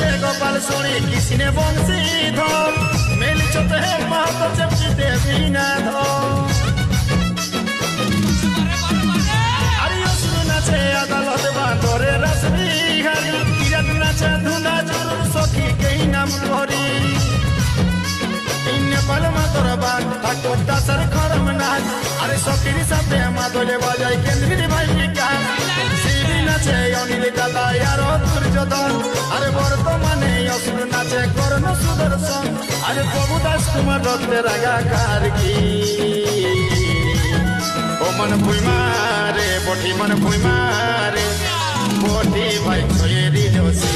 নাচে গোপাল শুনি কিসিনে বংশী ধর মেলি চোতে মাহাত চেপটি দেবী না ধর আরে অসুর নাচে আদালত বাঁদরে রাসবিহারি কিরণ নাচে ধুনা জরুর সখী কেই নাম ধরি नेपाल में तोरा बात ठाकुर दासर खरम नाच अरे सखीर साथे मादले बजाई केंद्रीय भाई का सीधी नाचे अनिल काला यारो दुर्योधन अरे बर्तमाने असुर नाचे कर्ण सुदर्शन अरे प्रभु दास कुमार रत्ने रागा कारकी ओ मन भुई मारे बोटी मन भुई मारे बोटी भाई छोरी जोशी